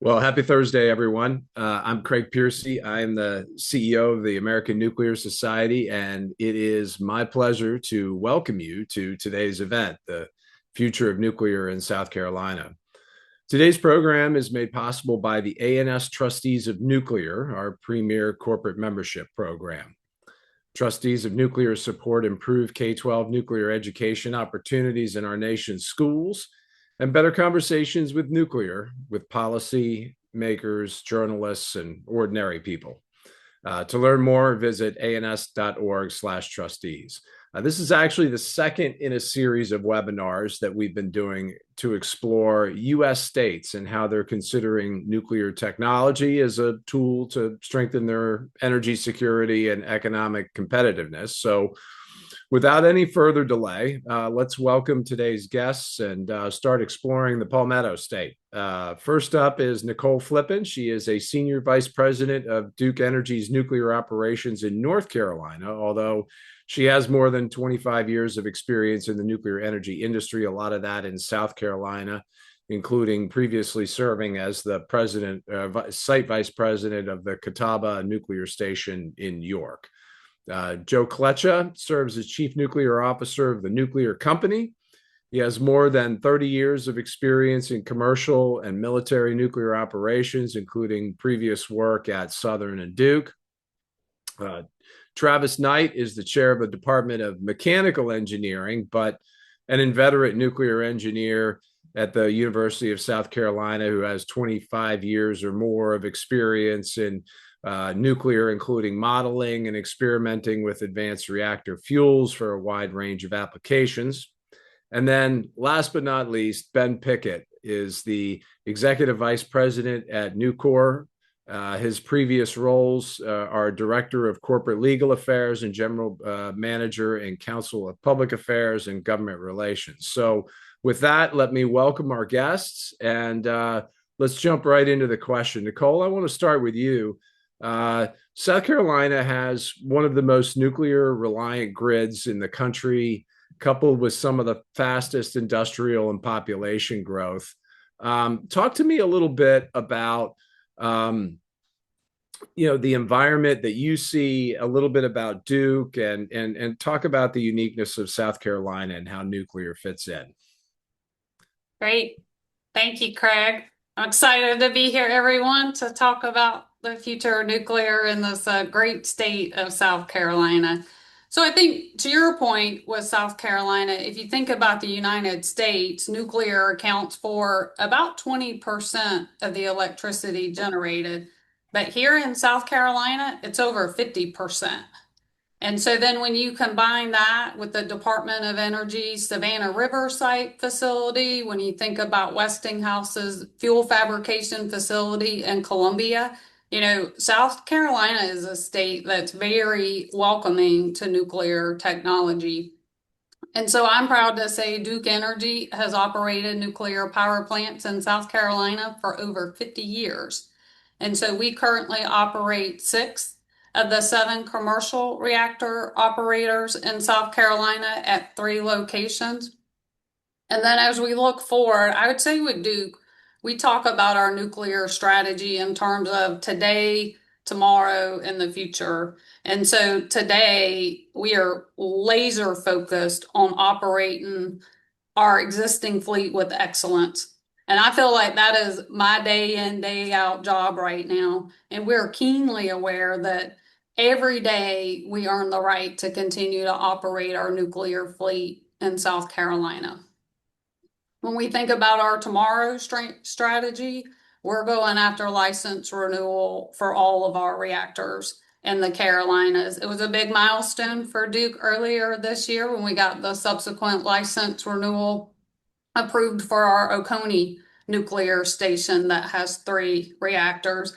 Well, happy Thursday, everyone. I'm Craig Piercy. I am the CEO of the American Nuclear Society, and it is my pleasure to welcome you to today's event, the Future of Nuclear in South Carolina. Today's program is made possible by the ANS Trustees of Nuclear, our premier corporate membership program. Trustees of Nuclear support improved K-12 nuclear education opportunities in our nation's schools and better conversations with nuclear with policy makers, journalists, and ordinary people. To learn more, visit ans.org/trustees. This is actually the second in a series of webinars that we've been doing to explore U.S. states and how they're considering nuclear technology as a tool to strengthen their energy security and economic competitiveness. So without any further delay, let's welcome today's guests and start exploring the Palmetto State. First up is Nicole Flippen. She is a senior vice president of Duke Energy's nuclear operations in North Carolina, although she has more than 25 years of experience in the nuclear energy industry, a lot of that in South Carolina, including previously serving as the site vice president of the Catawba Nuclear Station in York. Joe Kletcha serves as chief nuclear officer of the Nuclear Company. He has more than 30 years of experience in commercial and military nuclear operations, including previous work at Southern and Duke. Travis Knight is the chair of the Department of Mechanical Engineering, but an inveterate nuclear engineer at the University of South Carolina who has 25 years or more of experience in nuclear, including modeling and experimenting with advanced reactor fuels for a wide range of applications. And then last but not least, Ben Pickett is the executive vice president at Nucor. His previous roles are Director of Corporate Legal Affairs and General Manager and Counsel of Public Affairs and Government Relations. So with that, let me welcome our guests and let's jump right into the question. Nicole, I want to start with you. South Carolina has one of the most nuclear reliant grids in the country, coupled with some of the fastest industrial and population growth. Talk to me a little bit about the environment that you see, a little bit about Duke, and talk about the uniqueness of South Carolina and how nuclear fits in. Great. Thank you, Craig. I'm excited to be here, everyone, to talk about the future of nuclear in this great state of South Carolina. So I think to your point with South Carolina, if you think about the United States, nuclear accounts for about 20% of the electricity generated. But here in South Carolina, it's over 50%. And so then when you combine that with the Department of Energy Savannah River Site facility, when you think about Westinghouse's fuel fabrication facility in Columbia, South Carolina is a state that's very welcoming to nuclear technology. And so I'm proud to say Duke Energy has operated nuclear power plants in South Carolina for over 50 years. And so we currently operate 6 of the 7 commercial reactor operators in South Carolina at 3 locations. And then as we look forward, I would say with Duke, we talk about our nuclear strategy in terms of today, tomorrow, and the future. And so today we are laser focused on operating our existing fleet with excellence. And I feel like that is my day in, day out job right now. And we're keenly aware that every day we earn the right to continue to operate our nuclear fleet in South Carolina. When we think about our tomorrow strategy, we're going after license renewal for all of our reactors in the Carolinas. It was a big milestone for Duke earlier this year when we got the subsequent license renewal approved for our Oconee nuclear station that has 3 reactors.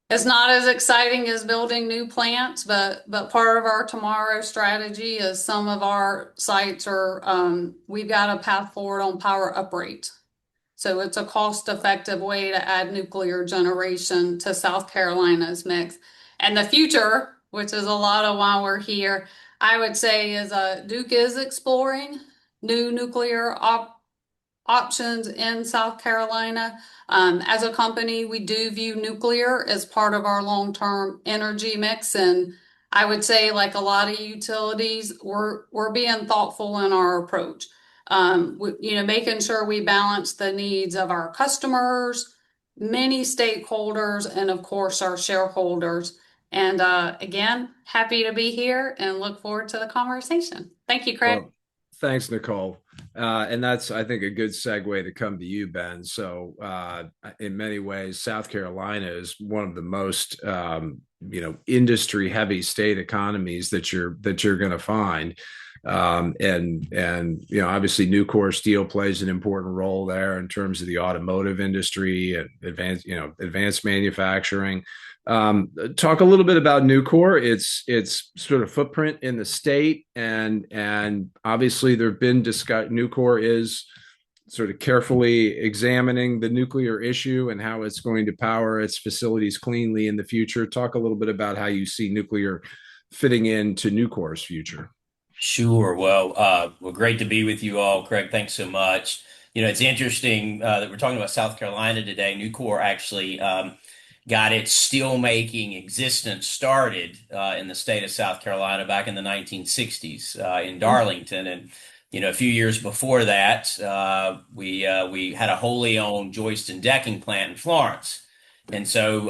It's not as exciting as building new plants, but part of our tomorrow strategy is some of our sites we've got a path forward on power uprates. So it's a cost-effective way to add nuclear generation to South Carolina's mix. And the future, which is a lot of why we're here, I would say is Duke is exploring new nuclear options in South Carolina. As a company, we do view nuclear as part of our long-term energy mix, and I would say, like a lot of utilities, we're being thoughtful in our approach. Making sure we balance the needs of our customers, many stakeholders, and of course our shareholders. And again, happy to be here and look forward to the conversation. Thank you, Craig. Well, thanks, Nicole. And that's, I think, a good segue to come to you, Ben. So, in many ways, South Carolina is one of the most, industry-heavy state economies that you're going to find. And obviously, Nucor Steel plays an important role there in terms of the automotive industry and advanced manufacturing. Talk a little bit about Nucor, its sort of footprint in the state, and obviously there have been Nucor is sort of carefully examining the nuclear issue and how it's going to power its facilities cleanly in the future. Talk a little bit about how you see nuclear fitting into Nucor's future. Sure. Well, great to be with you all, Craig. Thanks so much. It's interesting that we're talking about South Carolina today. Nucor actually got its steelmaking existence started in the state of South Carolina back in the 1960s in Darlington, and a few years before that, we had a wholly owned joist and decking plant in Florence. And so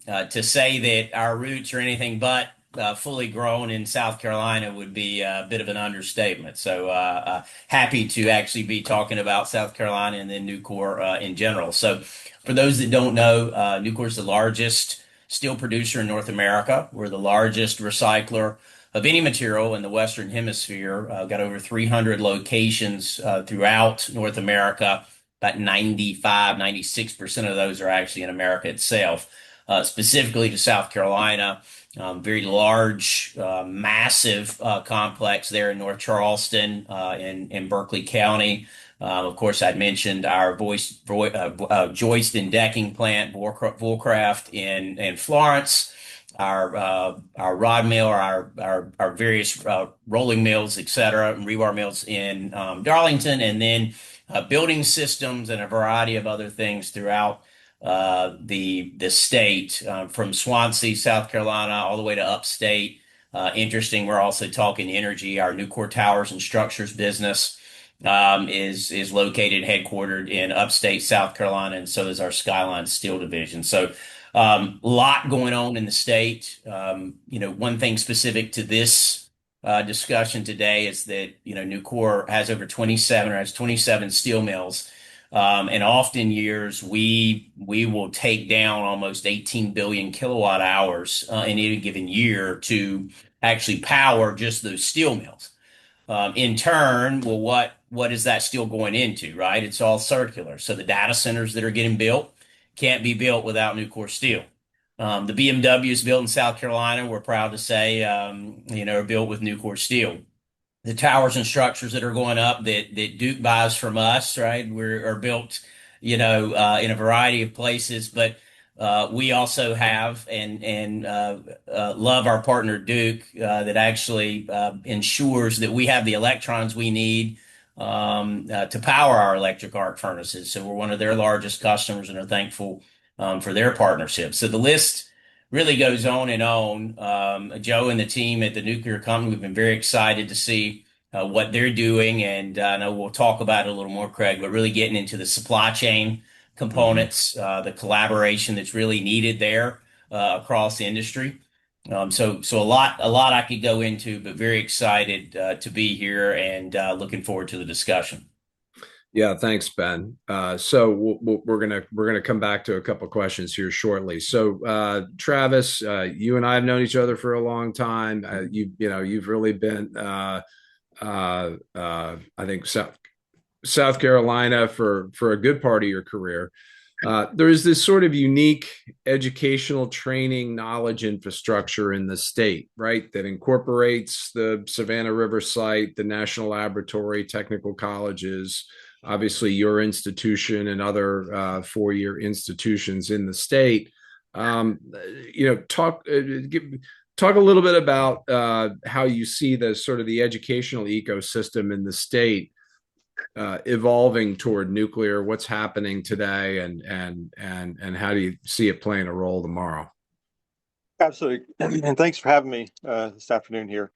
to say that our roots are anything but fully grown in South Carolina would be a bit of an understatement. So happy to actually be talking about South Carolina and then Nucor in general. So for those that don't know, Nucor is the largest steel producer in North America. We're the largest recycler of any material in the Western Hemisphere. Got over 300 locations throughout North America. About 96% of those are actually in America itself. Specifically to South Carolina, very large, massive complex there in North Charleston in Berkeley County. Of course, I'd mentioned our joist and decking plant, Vulcraft in Florence, our rod mill, our various rolling mills, et cetera, and rebar mills in Darlington, and then building systems and a variety of other things throughout the state, from Swansea, South Carolina, all the way to upstate. Interesting, we're also talking energy. Our Nucor Towers and Structures business is located, headquartered in upstate South Carolina, and so is our Skyline Steel division. So a lot going on in the state. One thing specific to this discussion today is that Nucor has has 27 steel mills. And often years we will take down almost 18 billion kilowatt hours in any given year to actually power just those steel mills. In turn, well, what is that steel going into, right? It's all circular. So the data centers that are getting built can't be built without Nucor steel. The BMWs built in South Carolina, we're proud to say, are built with Nucor steel. The towers and structures that are going up that Duke buys from us, right, are built, in a variety of places. But we also have and love our partner Duke that actually ensures that we have the electrons we need to power our electric arc furnaces. So we're one of their largest customers and are thankful for their partnership. So the list really goes on and on. Joe and the team at the nuclear company, we've been very excited to see what they're doing. And I know we'll talk about it a little more, Craig, but really getting into the supply chain components, the collaboration that's really needed there across the industry. So a lot I could go into, but very excited to be here and looking forward to the discussion. Yeah, thanks, Ben. So we're gonna come back to a couple of questions here shortly. So Travis, you and I have known each other for a long time. You've really been I think South Carolina for a good part of your career. There is this sort of unique educational training knowledge infrastructure in the state, right? That incorporates the Savannah River site, the National Laboratory, technical colleges, obviously your institution and other four-year institutions in the state. Talk a little bit about how you see the sort of the educational ecosystem in the state evolving toward nuclear? What's happening today, and how do you see it playing a role tomorrow? Absolutely. And thanks for having me this afternoon here.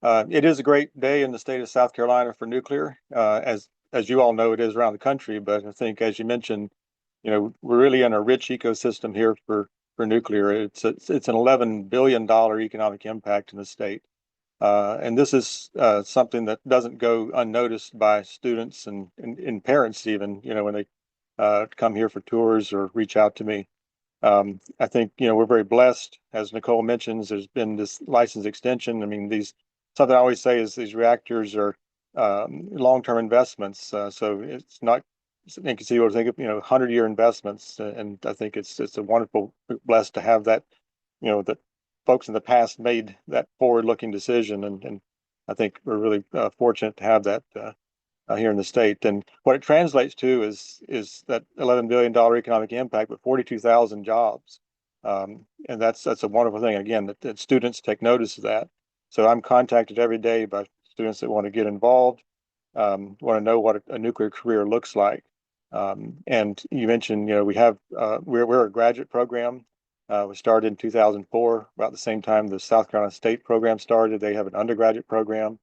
It is a great day in the state of South Carolina for nuclear. As you all know, it is around the country, but I think, as you mentioned, we're really in a rich ecosystem here for nuclear. It's an $11 billion economic impact in the state. And this is something that doesn't go unnoticed by students and parents even, when they come here for tours or reach out to me. I think, we're very blessed. As Nicole mentions, there's been this license extension. I mean, something I always say is these reactors are long-term investments. So it's not inconceivable to think of, 100-year investments. And I think it's a wonderful, blessed to have that, that folks in the past made that forward-looking decision. And I think we're really fortunate to have that here in the state. And what it translates to is that $11 billion economic impact, but 42,000 jobs. And that's a wonderful thing. Again, that students take notice of that. So I'm contacted every day by students that want to get involved, want to know what a nuclear career looks like. And you mentioned, we're a graduate program. We started in 2004, about the same time the South Carolina State program started. They have an undergraduate program.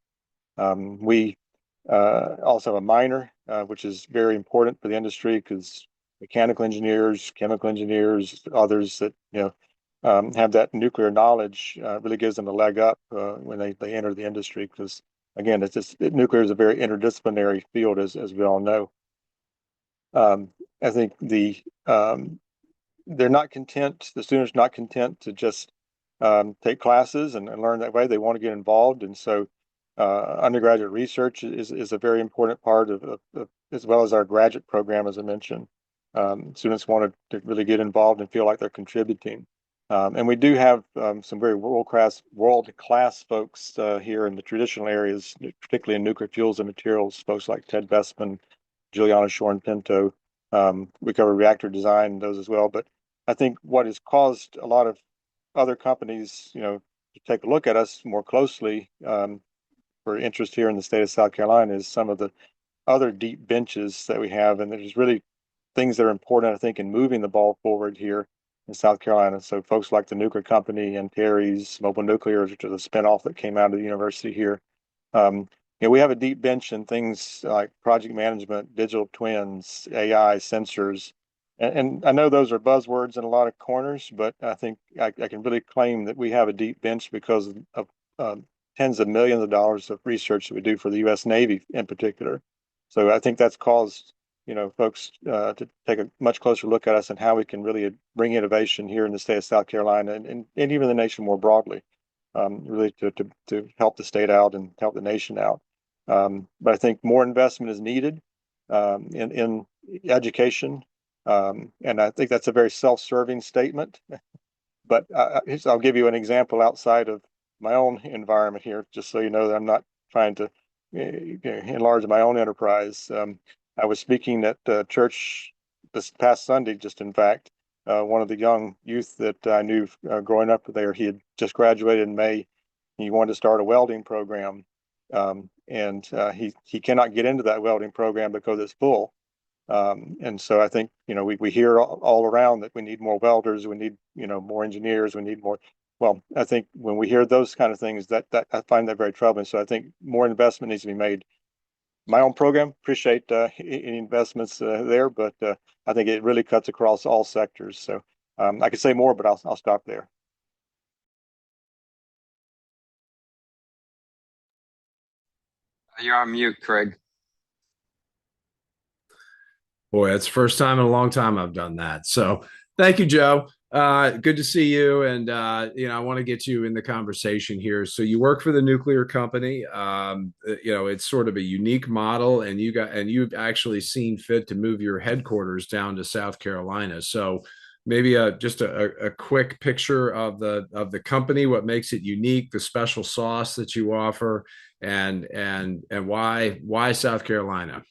We also have a minor, which is very important for the industry because mechanical engineers, chemical engineers, others that have that nuclear knowledge really gives them a leg up when they enter the industry. Because again, nuclear is a very interdisciplinary field, as we all know. I think they're not content. The students are not content to just take classes and learn that way. They want to get involved, and so undergraduate research is a very important part of as well as our graduate program, as I mentioned. Students want to really get involved and feel like they're contributing. And we do have some very world-class folks here in the traditional areas, particularly in nuclear fuels and materials, folks like Ted Bestman, Juliana Shoren-Pinto. We cover reactor design and those as well. But I think what has caused a lot of other companies, to take a look at us more closely for interest here in the state of South Carolina is some of the other deep benches that we have. And there's really things that are important, I think, in moving the ball forward here in South Carolina. So folks like the Nuclear Company and Terry's Mobile Nuclear, which is a spinoff that came out of the university here. We have a deep bench in things like project management, digital twins, AI, sensors. And I know those are buzzwords in a lot of corners, but I think I can really claim that we have a deep bench because of tens of millions of dollars of research that we do for the U.S. Navy in particular. So I think that's caused, folks to take a much closer look at us and how we can really bring innovation here in the state of South Carolina and even the nation more broadly, really to help the state out and help the nation out. But I think more investment is needed in education. And I think that's a very self-serving statement. But I'll give you an example outside of my own environment here, just so you know that I'm not trying to enlarge my own enterprise. I was speaking at church this past Sunday, just in fact. One of the young youth that I knew growing up there, he had just graduated in May. He wanted to start a welding program. And he cannot get into that welding program because it's full. And so I think, we hear all around that we need more welders, we need, more engineers, we need more. Well, I think when we hear those kind of things, that I find that very troubling. So I think more investment needs to be made. My own program, appreciate any investments there, but I think it really cuts across all sectors. So I could say more, but I'll stop there. You're on mute, Craig. Boy, that's the first time in a long time I've done that. So thank you, Joe. Good to see you. And, I want to get you in the conversation here. So you work for the Nuclear Company. It's sort of a unique model, and you've actually seen fit to move your headquarters down to South Carolina. So maybe just a quick picture of the company, what makes it unique, the special sauce that you offer, and why South Carolina.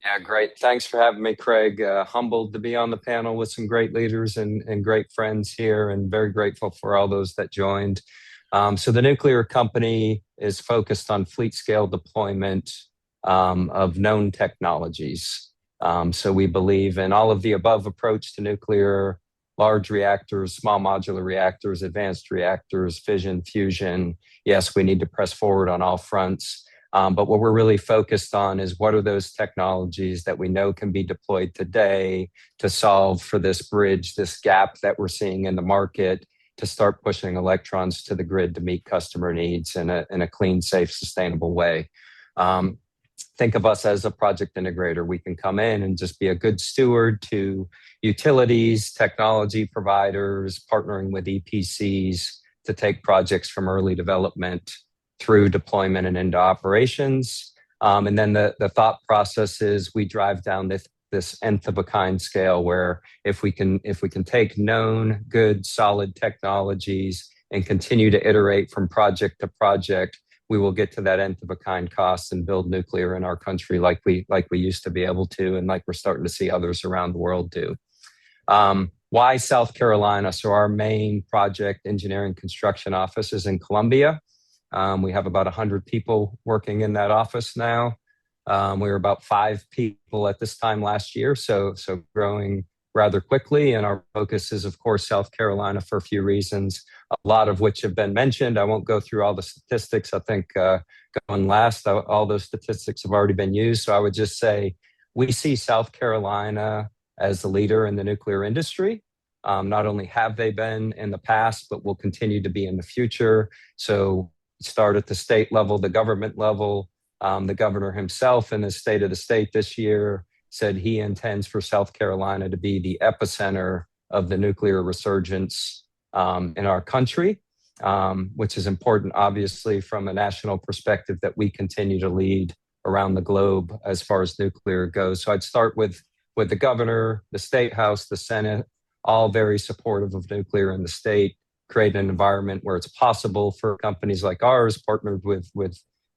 Yeah, great. Thanks for having me, Craig. Humbled to be on the panel with some great leaders and great friends here, and very grateful for all those that joined. So the Nuclear Company is focused on fleet scale deployment of known technologies. So we believe in all of the above approach to nuclear: large reactors, small modular reactors, advanced reactors, fission, fusion. Yes, we need to press forward on all fronts. But what we're really focused on is what are those technologies that we know can be deployed today to solve for this bridge, this gap that we're seeing in the market, to start pushing electrons to the grid to meet customer needs in a clean, safe, sustainable way. Think of us as a project integrator. We can come in and just be a good steward to utilities, technology providers, partnering with EPCs to take projects from early development through deployment and into operations. And then the thought process is we drive down this nth of a kind scale, where if we can take known, good, solid technologies and continue to iterate from project to project, we will get to that nth of a kind cost and build nuclear in our country like we used to be able to, and like we're starting to see others around the world do. Why South Carolina? So our main project engineering construction office is in Columbia. We have about 100 people working in that office now. We were about 5 people at this time last year, so growing rather quickly. And our focus is, of course, South Carolina for a few reasons, a lot of which have been mentioned. I won't go through all the statistics. I think going last, all those statistics have already been used. So I would just say we see South Carolina as the leader in the nuclear industry. Not only have they been in the past, but will continue to be in the future. So start at the state level, the government level. The governor himself in his State of the State this year said he intends for South Carolina to be the epicenter of the nuclear resurgence in our country, which is important, obviously, from a national perspective, that we continue to lead around the globe as far as nuclear goes. So I'd start with the governor, the state house, the Senate, all very supportive of nuclear in the state, create an environment where it's possible for companies like ours, partnered with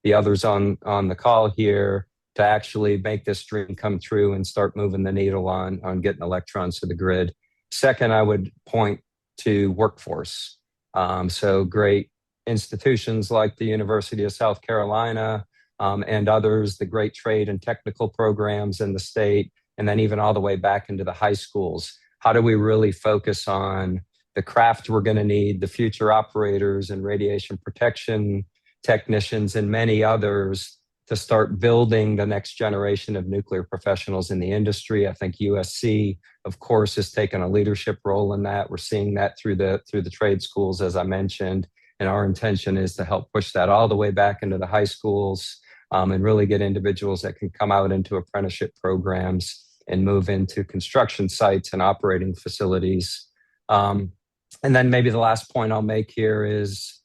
the others on the call here, to actually make this dream come true and start moving the needle on getting electrons to the grid. Second, I would point to workforce. So great institutions like the University of South Carolina and others, the great trade and technical programs in the state, and then even all the way back into the high schools. How do we really focus on the craft we're going to need, the future operators and radiation protection technicians and many others, to start building the next generation of nuclear professionals in the industry? I think USC, of course, has taken a leadership role in that. We're seeing that through the trade schools, as I mentioned, and our intention is to help push that all the way back into the high schools and really get individuals that can come out into apprenticeship programs and move into construction sites and operating facilities. And then maybe the last point I'll make here is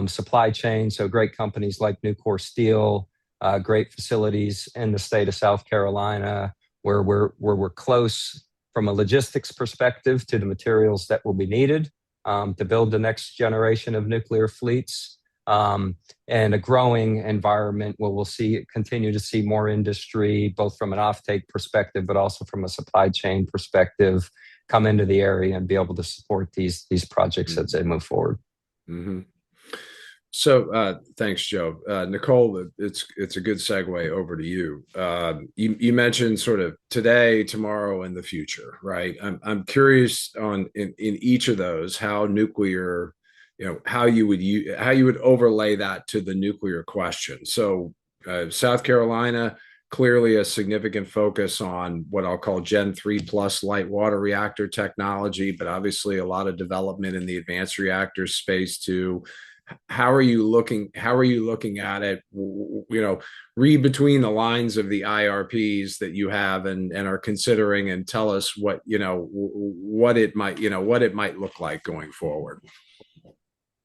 supply chain. So great companies like Nucor Steel, great facilities in the state of South Carolina, where we're close from a logistics perspective to the materials that will be needed to build the next generation of nuclear fleets, and a growing environment where we'll continue to see more industry, both from an offtake perspective, but also from a supply chain perspective, come into the area and be able to support these projects as they move forward. Mm-hmm. So thanks, Joe. Nicole, it's a good segue over to you. You mentioned sort of today, tomorrow, and the future, right? I'm curious in each of those how nuclear, how you would overlay that to the nuclear question. So South Carolina, clearly a significant focus on what I'll call Gen 3+ light water reactor technology, but obviously a lot of development in the advanced reactor space too. How are you looking at it? Read between the lines of the IRPs that you have and are considering, and tell us what it might look like going forward.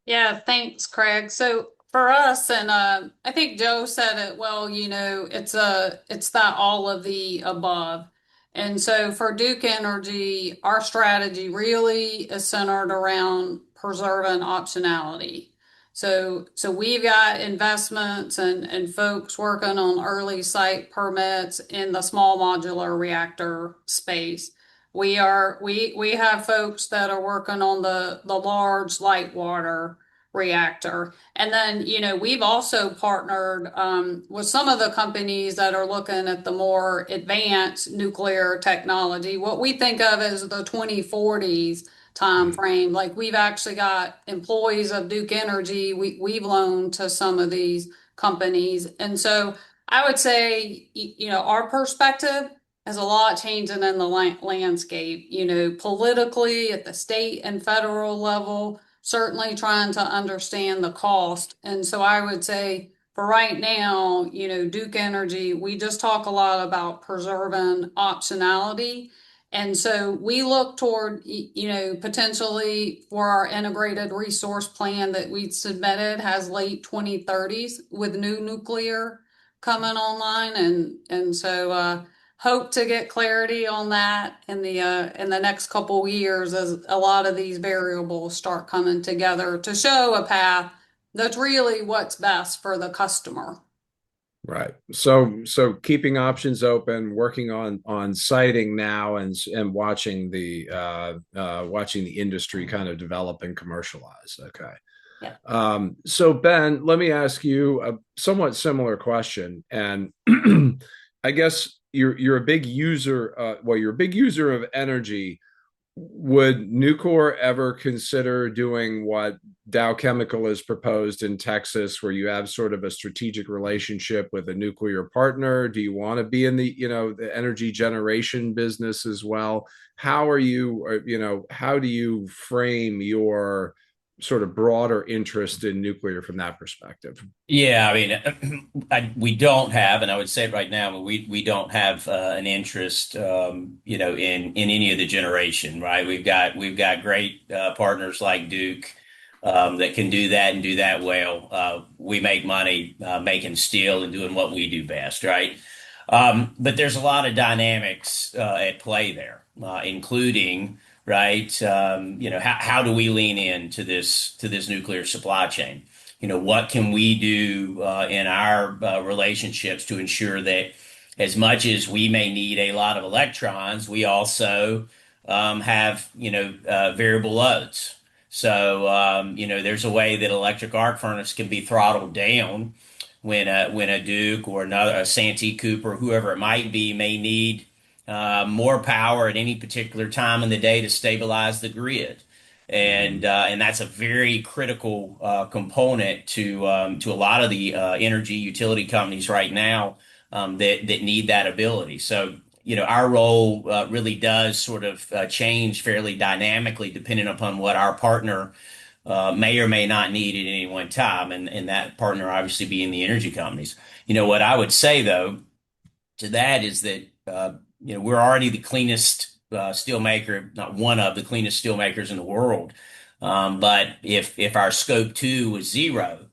Yeah, thanks, Craig. So for us, and I think Joe said it well, it's that all of the above. And so for Duke Energy, our strategy really is centered around preserving optionality. So we've got investments and folks working on early site permits in the small modular reactor space. We have folks that are working on the large light water reactor. And then, we've also partnered with some of the companies that are looking at the more advanced nuclear technology, what we think of as the 2040s time frame. Like we've actually got employees of Duke Energy, we've loaned to some of these companies. And so I would say, our perspective has a lot changing in the landscape, politically at the state and federal level, certainly trying to understand the cost. And so I would say for right now, Duke Energy, we just talk a lot about preserving optionality. And so we look toward, potentially for our integrated resource plan that we submitted has late 2030s with new nuclear coming online. And so hope to get clarity on that in the next couple of years as a lot of these variables start coming together to show a path that's really what's best for the customer. Right. So keeping options open, working on siting now, and watching the industry kind of develop and commercialize. Okay. Yeah. So Ben, let me ask you a somewhat similar question, and I guess you're a big user. You're a big user of energy. Would Nucor ever consider doing what Dow Chemical has proposed in Texas, where you have sort of a strategic relationship with a nuclear partner? Do you want to be in the energy generation business as well? How are you, how do you frame your sort of broader interest in nuclear from that perspective? Yeah, I mean, we don't have, and I would say right now, we don't have an interest, in any of the generation, right? We've got great partners like Duke that can do that and do that well. We make money making steel and doing what we do best, right? But there's a lot of dynamics at play there, including right? How do we lean into this nuclear supply chain? What can we do in our relationships to ensure that as much as we may need a lot of electrons, we also have variable loads. So there's a way that electric arc furnace can be throttled down when a Duke or a Santee Cooper, whoever it might be, may need more power at any particular time in the day to stabilize the grid. And that's a very critical component to a lot of the energy utility companies right now that need that ability. So our role really does sort of change fairly dynamically depending upon what our partner may or may not need at any one time, and that partner obviously being the energy companies. What I would say though to that is that we're already the cleanest steel maker, not one of the cleanest steel makers in the world. But if our scope 2 was zero,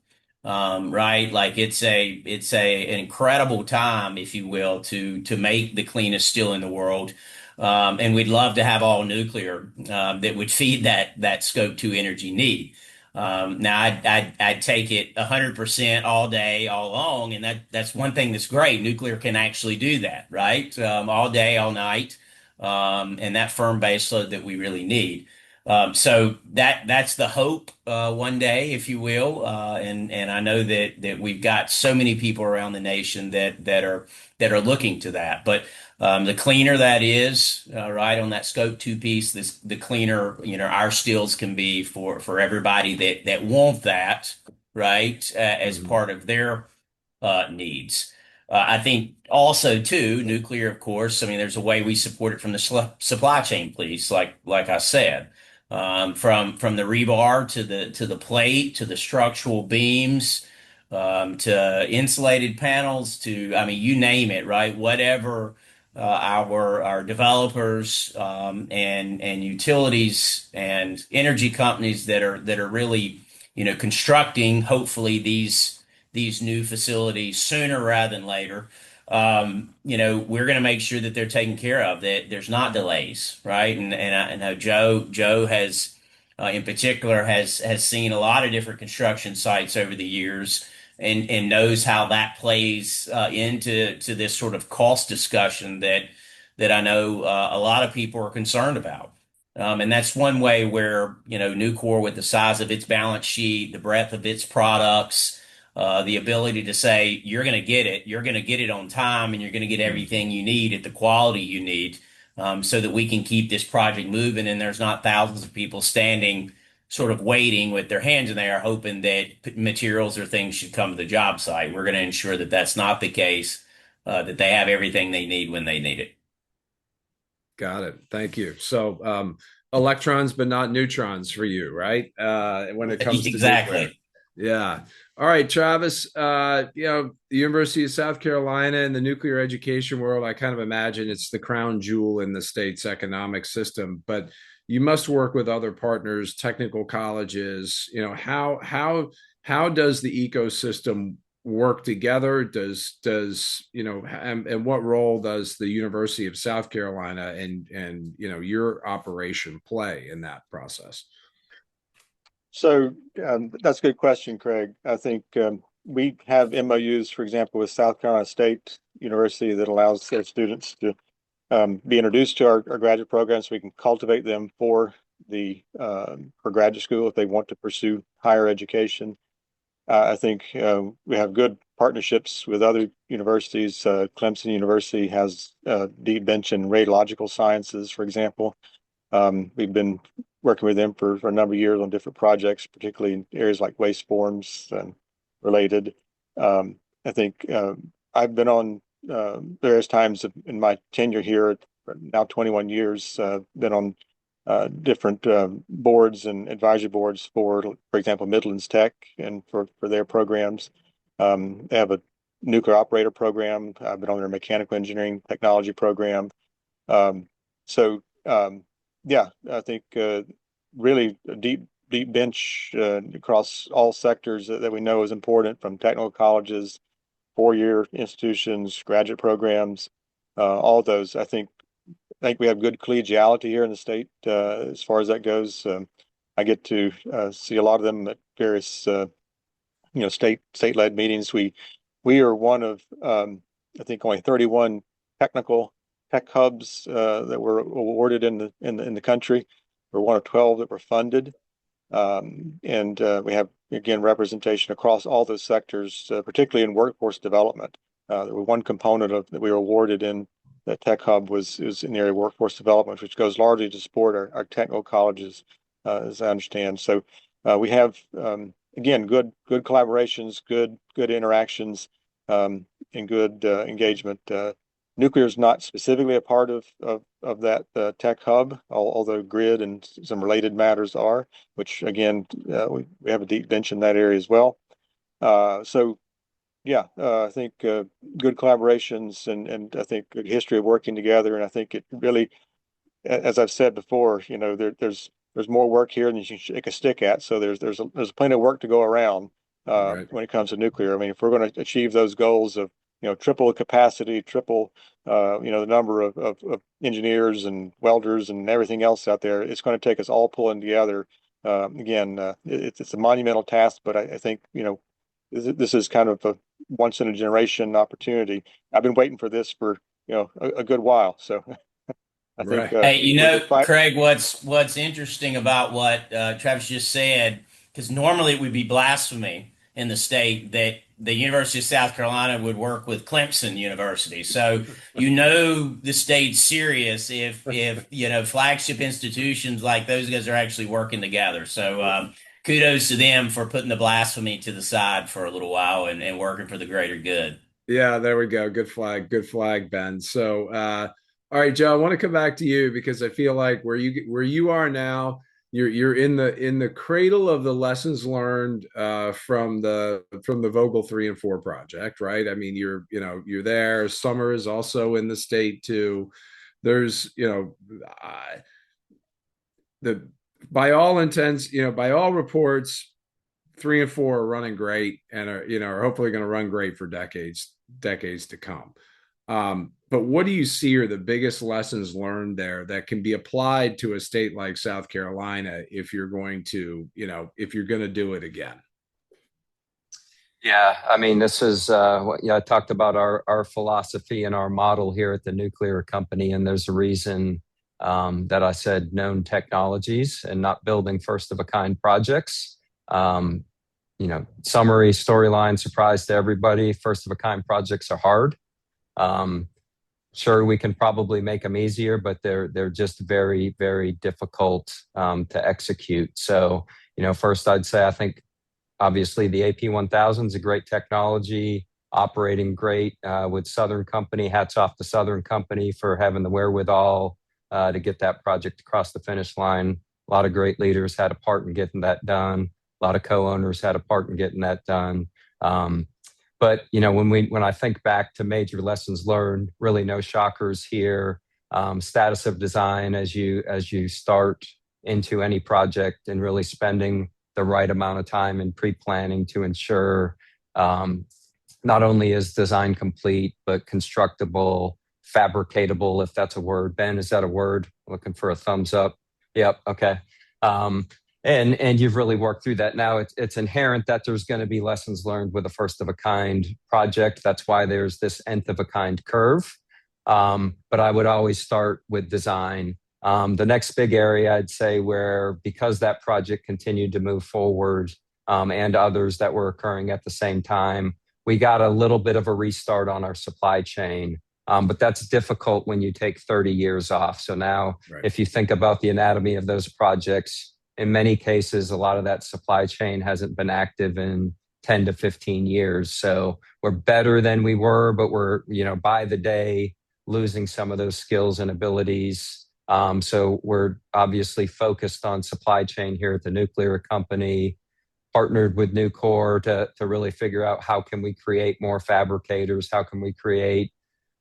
right, like it's an incredible time, if you will, to make the cleanest steel in the world. And we'd love to have all nuclear that would feed that scope 2 energy need. Now I'd take it 100% all day, all along, and that's one thing that's great. Nuclear can actually do that, right? All day, all night, and that firm base load that we really need. So that's the hope one day, if you will, and I know that we've got so many people around the nation that are looking to that, but. The cleaner that is, right, on that scope 2 piece, the cleaner, our steels can be for everybody that want that, right, as part of their needs. I think also too, nuclear, of course, I mean, there's a way we support it from the supply chain, please, like I said, from the rebar to the plate to the structural beams, to insulated panels to, I mean, you name it, right? Whatever our developers and utilities and energy companies that are really constructing hopefully these new facilities sooner rather than later. We're going to make sure that they're taken care of, that there's not delays, right? And I know Joe has in particular has seen a lot of different construction sites over the years and knows how that plays into this sort of cost discussion that I know a lot of people are concerned about. And that's one way where, Nucor, with the size of its balance sheet, the breadth of its products, the ability to say, you're going to get it on time, and you're going to get everything you need at the quality you need, so that we can keep this project moving. And there's not thousands of people standing sort of waiting with their hands in the air, hoping that materials or things should come to the job site. We're going to ensure that that's not the case, that they have everything they need when they need it. Got it. Thank you. So, electrons, but not neutrons for you, right? When it comes to Exactly. nuclear. Yeah. All right, Travis. The University of South Carolina and the nuclear education world, I kind of imagine it's the crown jewel in the state's economic system, but you must work with other partners, technical colleges. How does the ecosystem work together? And what role does the University of South Carolina and your operation play in that process? So that's a good question, Craig. I think we have MOUs, for example, with South Carolina State University that allows their students to be introduced to our graduate programs, so we can cultivate them for graduate school if they want to pursue higher education. I think we have good partnerships with other universities. Clemson University has a deep bench in radiological sciences, for example. We've been working with them for a number of years on different projects, particularly in areas like waste forms and related. I think I've been on various times in my tenure here, now 21 years, been on different boards and advisory boards for example, Midlands Tech and for their programs. They have a nuclear operator program. I've been on their mechanical engineering technology program. Yeah, I think really a deep bench across all sectors that we know is important, from technical colleges, four-year institutions, graduate programs, all those. I think we have good collegiality here in the state as far as that goes. I get to see a lot of them at various state-led meetings. We are one of I think only 31 tech hubs that were awarded in the country. We're one of 12 that were funded, and we have, again, representation across all those sectors, particularly in workforce development. One component of that we were awarded in that tech hub was in the area of workforce development, which goes largely to support our technical colleges, as I understand. So we have again good collaborations, good interactions, and good engagement. Nuclear is not specifically a part of that tech hub, although grid and some related matters are, which again we have a deep bench in that area as well. Yeah, I think good collaborations and I think good history of working together. And I think it really, as I've said before, there's more work here than you can shake a stick at. So there's plenty of work to go around Right. when it comes to nuclear. I mean, if we're going to achieve those goals of triple the capacity, triple the number of engineers and welders and everything else out there, it's going to take us all pulling together. Again, it's a monumental task, but I think this is kind of a once in a generation opportunity. I've been waiting for this for a good while. So I think Right. Hey, Craig, what's interesting about what Travis just said, because normally it would be blasphemy in the state that the University of South Carolina would work with Clemson University. So the state's serious if flagship institutions like those guys are actually working together. So kudos to them for putting the blasphemy to the side for a little while and working for the greater good. Yeah, there we go. Good flag, Ben. So, all right, Joe, I want to come back to you because I feel like where you are now, you're in the cradle of the lessons learned from the Vogtle 3 and 4 project, right? I mean, you're there. Summer is also in the state too. There's by all intents, by all reports, 3 and 4 are running great and are hopefully going to run great for decades to come. But what do you see are the biggest lessons learned there that can be applied to a state like South Carolina if you're going to do it again? Yeah, I mean, this is I talked about our philosophy and our model here at the nuclear company, and there's a reason that I said known technologies and not building first of a kind projects. Summary storyline surprise to everybody. First of a kind projects are hard. Sure, we can probably make them easier, but they're just very, very difficult to execute. So, first I'd say I think obviously the AP1000 is a great technology, operating great with Southern Company. Hats off to Southern Company for having the wherewithal to get that project across the finish line. A lot of great leaders had a part in getting that done. A lot of co-owners had a part in getting that done. But when I think back to major lessons learned, really no shockers here. Status of design as you start into any project, and really spending the right amount of time in pre-planning to ensure not only is design complete, but constructible, fabricatable, if that's a word. Ben, is that a word? Looking for a thumbs up. Yep. Okay. And you've really worked through that. Now it's inherent that there's going to be lessons learned with a first of a kind project. That's why there's this nth of a kind curve. But I would always start with design. The next big area I'd say where, because that project continued to move forward and others that were occurring at the same time, we got a little bit of a restart on our supply chain. But that's difficult when you take 30 years off. So now, Right. If you think about the anatomy of those projects, in many cases, a lot of that supply chain hasn't been active in 10 to 15 years. So we're better than we were, but we're, by the day, losing some of those skills and abilities. So we're obviously focused on supply chain here at the Nuclear Company, partnered with Nucor to really figure out how can we create more fabricators, how can we create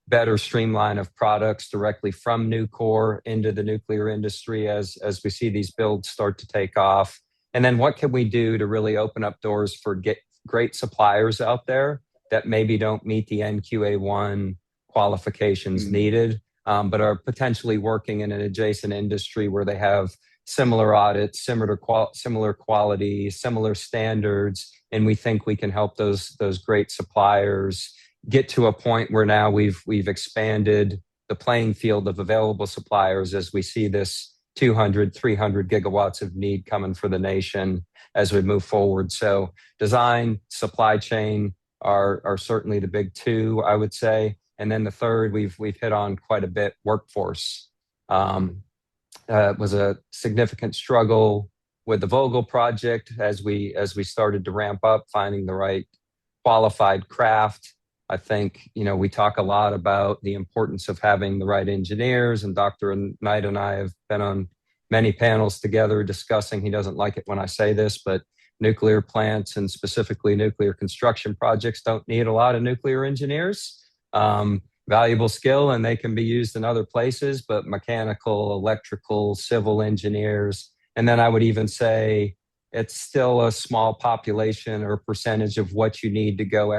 better streamline of products directly from Nucor into the nuclear industry as we see these builds start to take off. And then what can we do to really open up doors for great suppliers out there that maybe don't meet the NQA1 qualifications needed, but are potentially working in an adjacent industry where they have similar audits, similar quality, similar standards, and we think we can help those great suppliers get to a point where now we've expanded the playing field of available suppliers as we see this 200, 300 gigawatts of need coming for the nation as we move forward. So design, supply chain are certainly the big two, I would say. And then the third, we've hit on quite a bit, workforce. It was a significant struggle with the Vogtle project as we started to ramp up, finding the right qualified craft. I think, we talk a lot about the importance of having the right engineers, and Dr. Knight and I have been on many panels together discussing, he doesn't like it when I say this, but nuclear plants and specifically nuclear construction projects don't need a lot of nuclear engineers. Valuable skill, and they can be used in other places, but mechanical, electrical, civil engineers. And then I would even say it's still a small population or percentage of what you need to go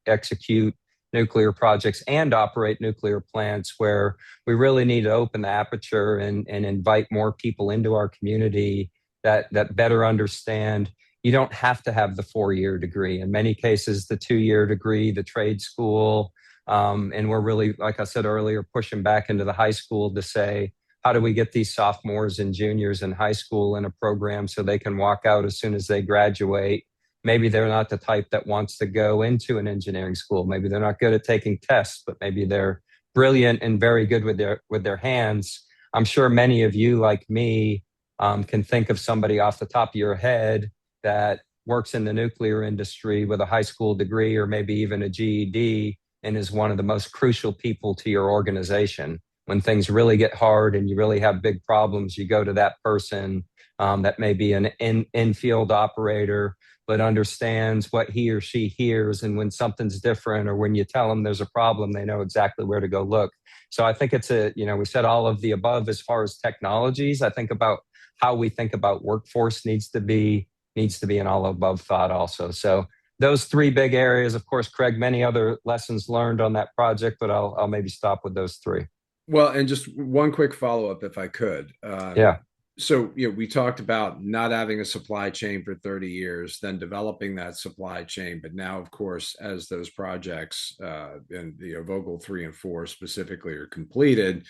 execute nuclear projects and operate nuclear plants, where we really need to open the aperture and invite more people into our community that better understand you don't have to have the 4-year degree. In many cases, the 2-year degree, the trade school, and we're really, like I said earlier, pushing back into the high school to say, how do we get these sophomores and juniors in high school in a program so they can walk out as soon as they graduate? Maybe they're not the type that wants to go into an engineering school. Maybe they're not good at taking tests, but maybe they're brilliant and very good with their hands. I'm sure many of you, like me, can think of somebody off the top of your head that works in the nuclear industry with a high school degree or maybe even a GED and is one of the most crucial people to your organization. When things really get hard and you really have big problems, you go to that person that may be an in-field operator, but understands what he or she hears. And when something's different or when you tell them there's a problem, they know exactly where to go look. So I think it's we said all of the above as far as technologies. I think about how we think about workforce needs to be an all above thought also. So those three big areas, of course, Craig, many other lessons learned on that project, but I'll maybe stop with those three. Well, and just one quick follow-up, if I could. Yeah. So, we talked about not having a supply chain for 30 years, then developing that supply chain. But now, of course, as those projects and Vogtle 3 and 4 specifically are completed,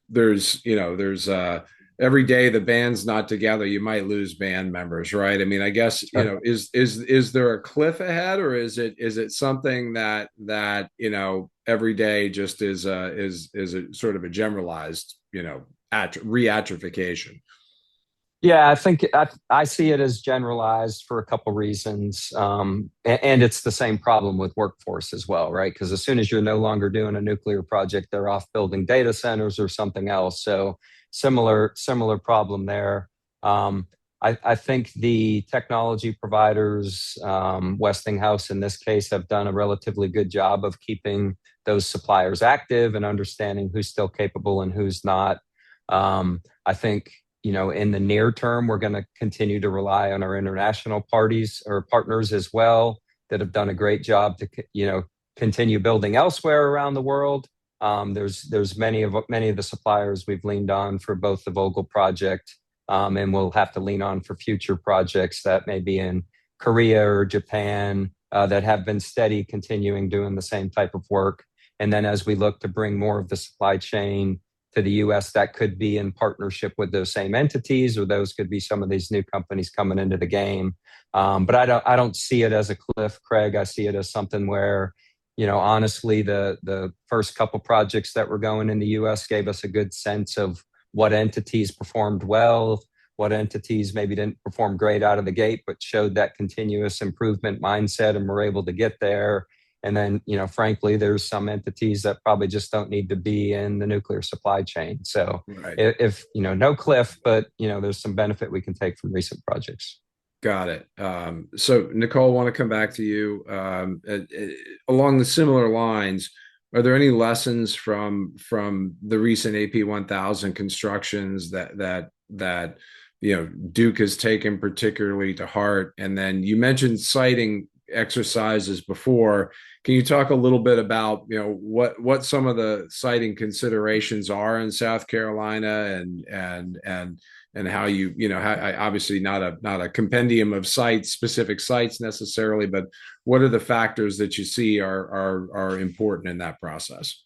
there's every day the band's not together, you might lose band members, right? I mean, I guess, Sure. is there a cliff ahead, or is it something that every day just is a sort of a generalized, reatrophication? Yeah, I think I see it as generalized for a couple reasons. And it's the same problem with workforce as well, right? Because as soon as you're no longer doing a nuclear project, they're off building data centers or something else. So similar problem there. I think the technology providers, Westinghouse in this case, have done a relatively good job of keeping those suppliers active and understanding who's still capable and who's not. I think in the near term, we're going to continue to rely on our international parties or partners as well that have done a great job to, continue building elsewhere around the world. There's many of the suppliers we've leaned on for both the Vogtle project, and we'll have to lean on for future projects that may be in Korea or Japan that have been steady, continuing doing the same type of work. And then as we look to bring more of the supply chain to the US, that could be in partnership with those same entities, or those could be some of these new companies coming into the game. But I don't see it as a cliff, Craig. I see it as something where, honestly, the first couple projects that were going in the US gave us a good sense of what entities performed well, what entities maybe didn't perform great out of the gate, but showed that continuous improvement mindset and were able to get there. And then, frankly, there's some entities that probably just don't need to be in the nuclear supply chain. So Right. if no cliff, but, there's some benefit we can take from recent projects. Got it. So Nicole, I want to come back to you along the similar lines. Are there any lessons from the recent AP1000 constructions that Duke has taken particularly to heart? And then you mentioned siting exercises before. Can you talk a little bit about what some of the siting considerations are in South Carolina, and how obviously not a compendium of specific sites necessarily, but what are the factors that you see are important in that process?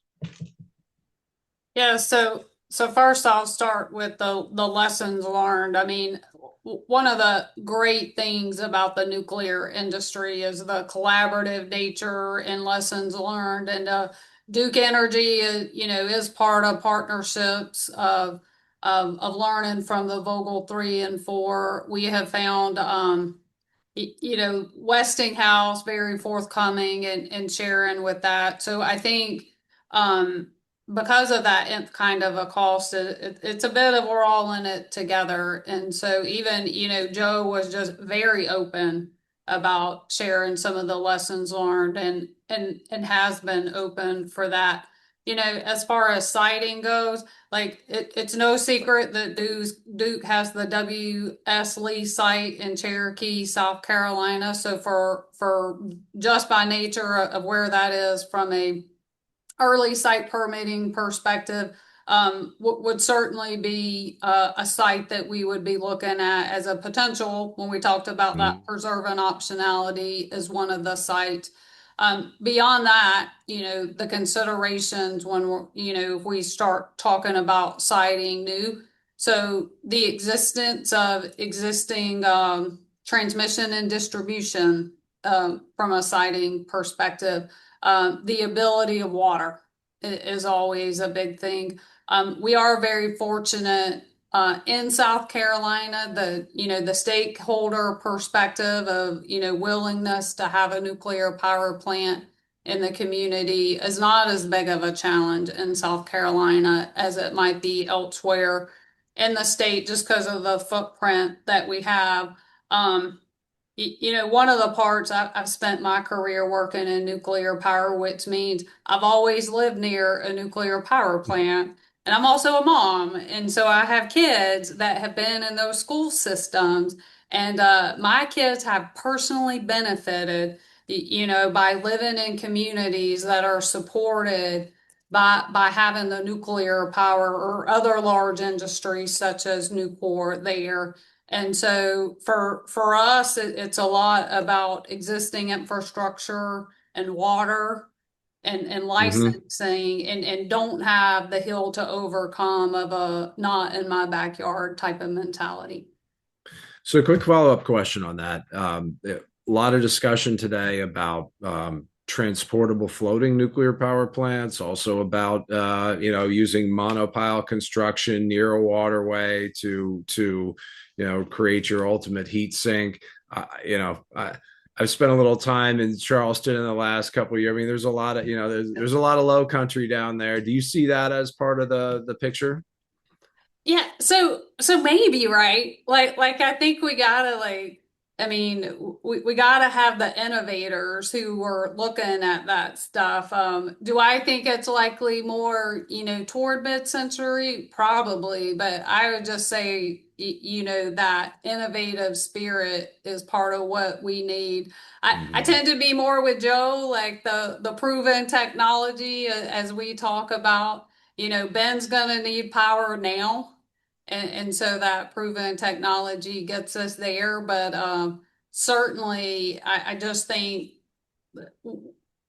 Yeah, so first I'll start with the lessons learned. I mean, one of the great things about the nuclear industry is the collaborative nature and lessons learned. And Duke Energy, is part of partnerships of learning from the Vogtle 3 and 4. We have found, Westinghouse very forthcoming and sharing with that. So I think, because of that kind of a cost, it's a bit of we're all in it together. And so even, Joe was just very open about sharing some of the lessons learned and has been open for that. As far as siting goes, like it's no secret that Duke has the W.S. Lee site in Cherokee, South Carolina. So for just by nature of where that is from a early site permitting perspective, would certainly be a site that we would be looking at as a potential when we talked about that preserving optionality as one of the sites. Beyond that, the considerations when we're, if we start talking about siting new, so the existence of existing transmission and distribution from a siting perspective. The ability of water is always a big thing. We are very fortunate in South Carolina, the stakeholder perspective of, willingness to have a nuclear power plant in the community is not as big of a challenge in South Carolina as it might be elsewhere in the state, just because of the footprint that we have. One of the parts I've spent my career working in nuclear power, which means I've always lived near a nuclear power plant. And I'm also a mom. And so I have kids that have been in those school systems. And my kids have personally benefited, by living in communities that are supported by having the nuclear power or other large industries such as Nucor there. And so for us, it's a lot about existing infrastructure and water and Mhm. licensing and don't have the hill to overcome of a not in my backyard type of mentality. So, quick follow-up question on that. A lot of discussion today about transportable floating nuclear power plants, also about using monopile construction near a waterway to create your ultimate heat sink. I've spent a little time in Charleston in the last couple of years. I mean, there's a lot of there's a lot of low country down there. Do you see that as part of the picture? Yeah, so maybe, right? Like I think we gotta I mean, we gotta have the innovators who were looking at that stuff. Do I think it's likely more, toward mid-century? Probably, but I would just say, that innovative spirit is part of what we need. I Mhm. tend to be more with Joe, like the proven technology as we talk about. Ben's gonna need power now. And so that proven technology gets us there. But certainly, I just think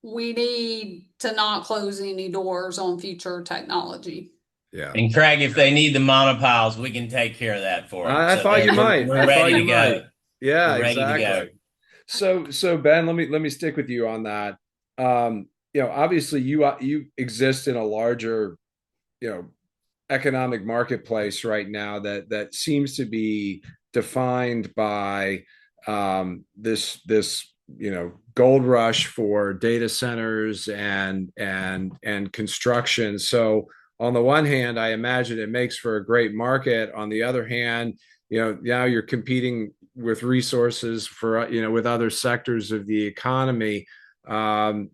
we need to not close any doors on future technology. Yeah. And Craig, if they need the monopiles, we can take care of that for them. I So thought you might. we're I thought ready to you might. go. Yeah, We're ready to go. exactly. So Ben, let me stick with you on that. Obviously you exist in a larger, you know, economic marketplace right now that seems to be defined by this gold rush for data centers and construction. So on the one hand, I imagine it makes for a great market. On the other hand, now you're competing with resources for with other sectors of the economy. How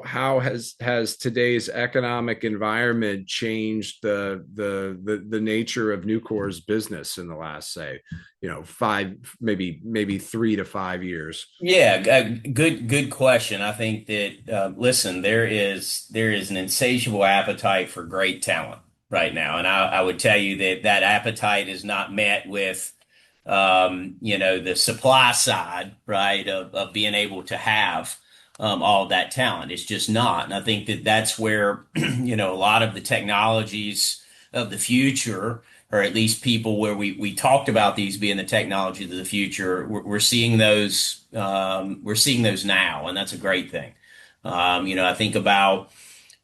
has today's economic environment changed the nature of Nucor's business in the last, say, 5, maybe 3 to 5 years? Yeah, good question. I think that listen, there is an insatiable appetite for great talent right now, and I would tell you that that appetite is not met with the supply side, right, of being able to have all of that talent. It's just not, and I think that that's where a lot of the technologies of the future, or at least people where we talked about these being the technology of the future, we're seeing those now, and that's a great thing. I think about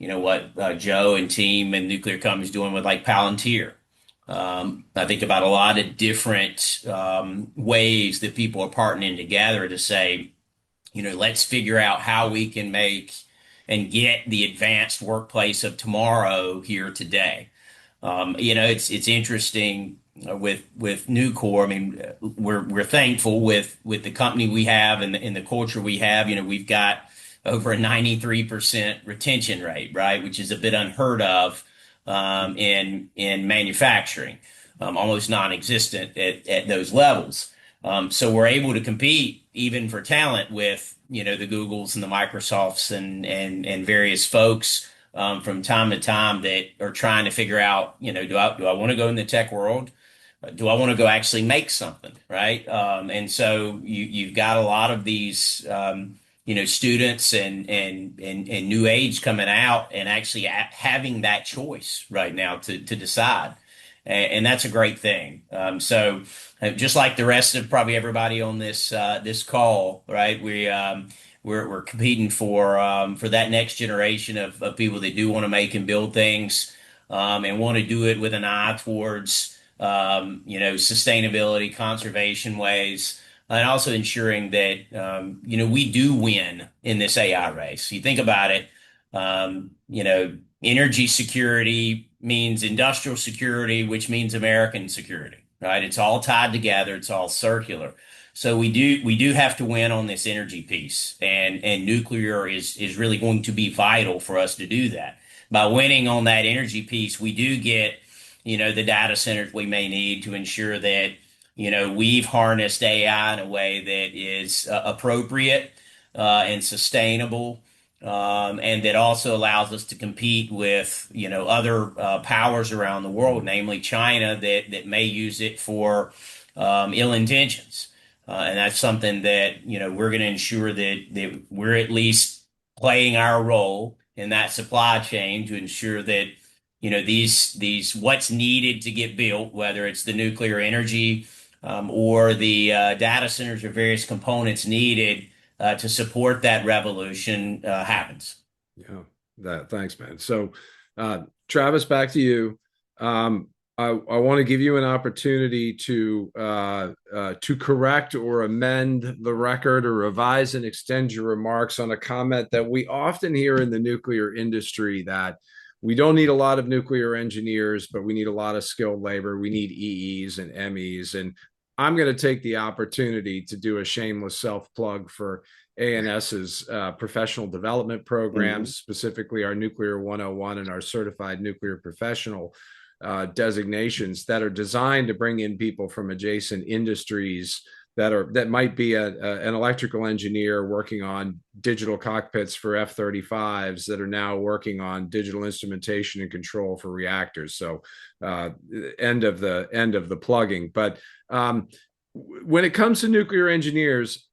what Joe and team and nuclear companies doing with like Palantir. I think about a lot of different ways that people are partnering together to say, let's figure out how we can make and get the advanced workplace of tomorrow here today. It's interesting with Nucor. I mean, we're thankful with the company we have and the culture we have. We've got over a 93% retention rate, right, which is a bit unheard of in manufacturing, almost non-existent at those levels. So we're able to compete even for talent with the Googles and the Microsofts and various folks from time to time that are trying to figure out, do I want to go in the tech world? Do I want to go actually make something, right? And so you've got a lot of these, students and new age coming out and actually having that choice right now to decide, and that's a great thing. So just like the rest of probably everybody on this call, right? We're competing for that next generation of people that do want to make and build things, and want to do it with an eye towards sustainability, conservation ways, and also ensuring that we do win in this AI race. You think about it, energy security means industrial security, which means American security, right? It's all tied together. It's all circular. So we do have to win on this energy piece, and nuclear is really going to be vital for us to do that. By winning on that energy piece, we do get the data centers we may need to ensure that we've harnessed AI in a way that is appropriate and sustainable, and that also allows us to compete with other powers around the world, namely China, that may use it for ill intentions. And that's something that we're going to ensure that we're at least playing our role in that supply chain to ensure that, these what's needed to get built, whether it's the nuclear energy or the data centers or various components needed to support that revolution happens. Yeah, thanks, man. So, Travis, back to you. I want to give you an opportunity to correct or amend the record or revise and extend your remarks on a comment that we often hear in the nuclear industry, that we don't need a lot of nuclear engineers, but we need a lot of skilled labor. We need EEs and MEs. And I'm going to take the opportunity to do a shameless self plug for ANS's professional development programs, specifically our Nuclear 101 and our Certified Nuclear Professional designations that are designed to bring in people from adjacent industries that might be an electrical engineer working on digital cockpits for F-35s that are now working on digital instrumentation and control for reactors. So end of the plugging. But when it comes to nuclear engineers,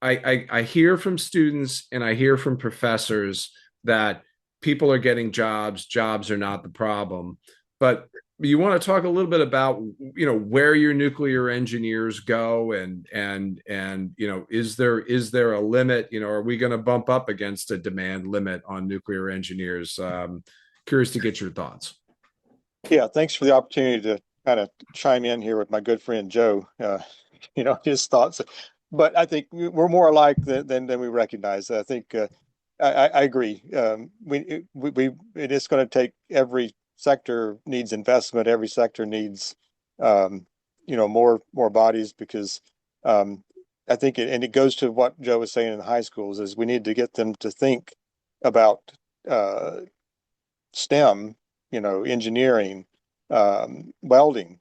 I hear from students and I hear from professors that people are getting jobs. Jobs are not the problem. But you want to talk a little bit about, where your nuclear engineers go and is there a limit? Are we going to bump up against a demand limit on nuclear engineers? Curious to get your thoughts. Yeah, thanks for the opportunity to kind of chime in here with my good friend Joe. His thoughts. But I think we're more alike than we recognize. I think I agree. It is going to take, every sector needs investment. Every sector needs more bodies, because I think it goes to what Joe was saying in high schools, is we need to get them to think about STEM, engineering, welding.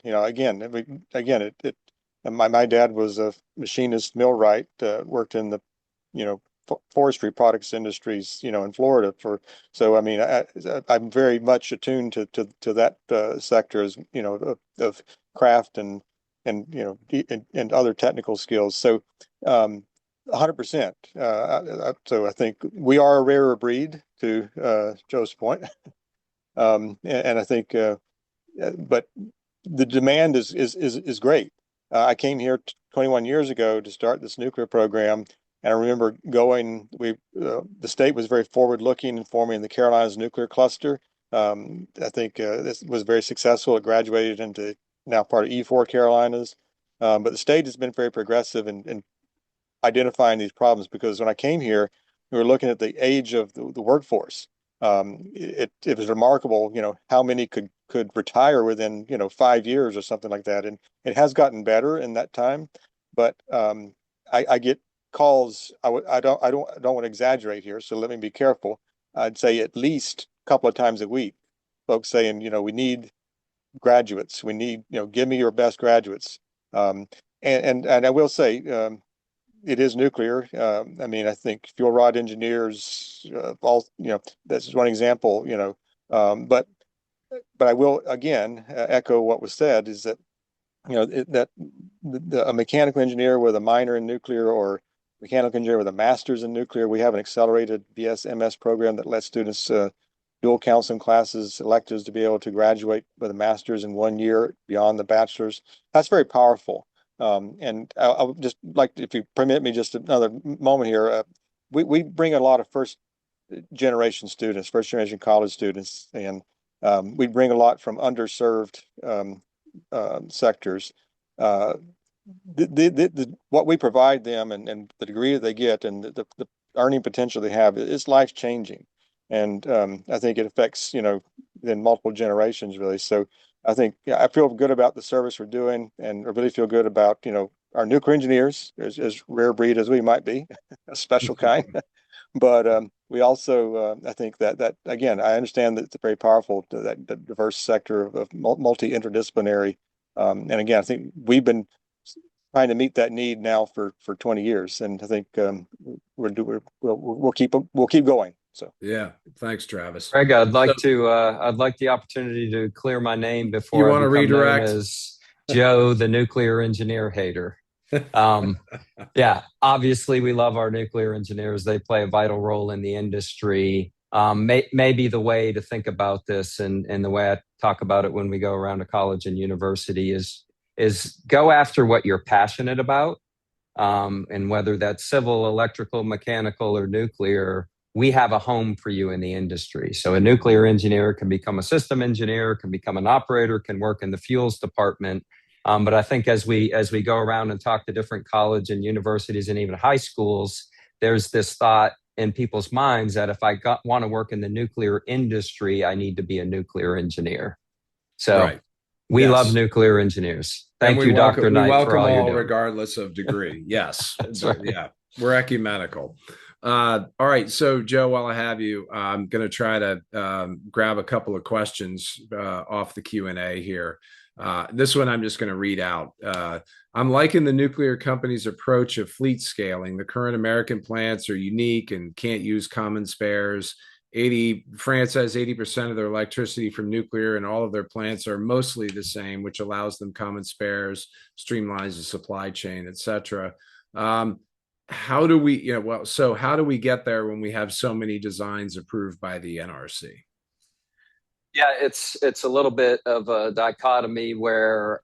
My dad was a machinist millwright, worked in the forestry products industries, in Florida so I mean, I'm very much attuned to that sector, as of craft and other technical skills. So 100%. So I think we are a rarer breed, to Joe's point. And I think but the demand is great. I came here 21 years ago to start this nuclear program. And I remember the state was very forward looking in forming the Carolinas nuclear cluster. I think this was very successful. It graduated into now part of E4 Carolinas. But the state has been very progressive in identifying these problems, because when I came here, we were looking at the age of the workforce. It was remarkable, how many could retire within, 5 years or something like that. And it has gotten better in that time. But I get calls. I don't want to exaggerate here, so let me be careful. I'd say at least a couple of times a week, folks saying, we need graduates. We need, give me your best graduates. And I will say, it is nuclear. I mean, I think fuel rod engineers, this is one example. But I will again echo what was said, is that a mechanical engineer with a minor in nuclear, or mechanical engineer with a master's in nuclear. We have an accelerated BS/MS program that lets students dual counseling classes, electives, to be able to graduate with a master's in 1 year beyond the bachelor's. That's very powerful. And I'll just like, if you permit me just another moment here, we bring a lot of first generation college students, and we bring a lot from underserved sectors. What we provide them, and the degree that they get, and the earning potential they have, is life changing. And I think it affects, in multiple generations, really. So I think, I feel good about the service we're doing, and I really feel good about, our nuclear engineers, as rare breed as we might be, a special kind. But we also, I think that again, I understand that it's very powerful, that diverse sector of multi-interdisciplinary. And again, I think we've been trying to meet that need now for 20 years, and I think we'll keep going. So yeah, thanks, Travis. Greg, I'd like the opportunity to clear my name before you want to redirect as Joe, the nuclear engineer hater. Yeah, obviously we love our nuclear engineers. They play a vital role in the industry. Maybe the way to think about this, and the way I talk about it when we go around to college and university, is go after what you're passionate about. And whether that's civil, electrical, mechanical, or nuclear, we have a home for you in the industry. So a nuclear engineer can become a system engineer, can become an operator, can work in the fuels department. But I think as we go around and talk to different college and universities and even high schools, there's this thought in people's minds that if I want to work in the nuclear industry, I need to be a nuclear engineer. So Right. we Yes. love nuclear engineers. Thank And you, Dr. we Knight, for welcome all you're all doing. regardless of degree. Yes. That's right. Yeah. We're ecumenical. All right. So, Joe, while I have you, I'm going to try to grab a couple of questions off the Q&A here. This one I'm just going to read out. I'm liking the nuclear company's approach of fleet scaling. The current American plants are unique and can't use common spares. France has 80% of their electricity from nuclear, and all of their plants are mostly the same, which allows them common spares, streamlines the supply chain, etc. How do we, how do we get there when we have so many designs approved by the NRC? Yeah, it's a little bit of a dichotomy where,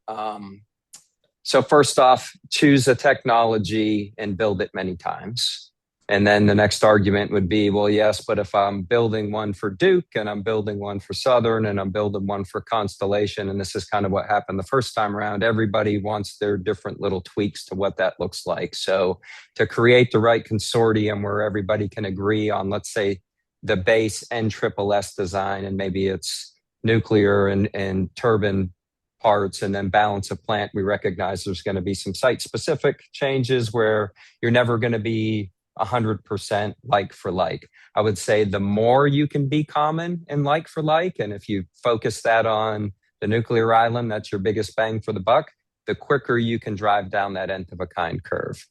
so first off, choose a technology and build it many times. And then the next argument would be, well, yes, but if I'm building one for Duke and I'm building one for Southern and I'm building one for Constellation, and this is kind of what happened the first time around, everybody wants their different little tweaks to what that looks like. So to create the right consortium where everybody can agree on, let's say, the base NSSS design, and maybe it's nuclear and turbine parts, and then balance of plant, we recognize there's going to be some site-specific changes where you're never going to be 100% like for like. I would say the more you can be common and like for like, and if you focus that on the nuclear island, that's your biggest bang for the buck, the quicker you can drive down that nth of a kind curve.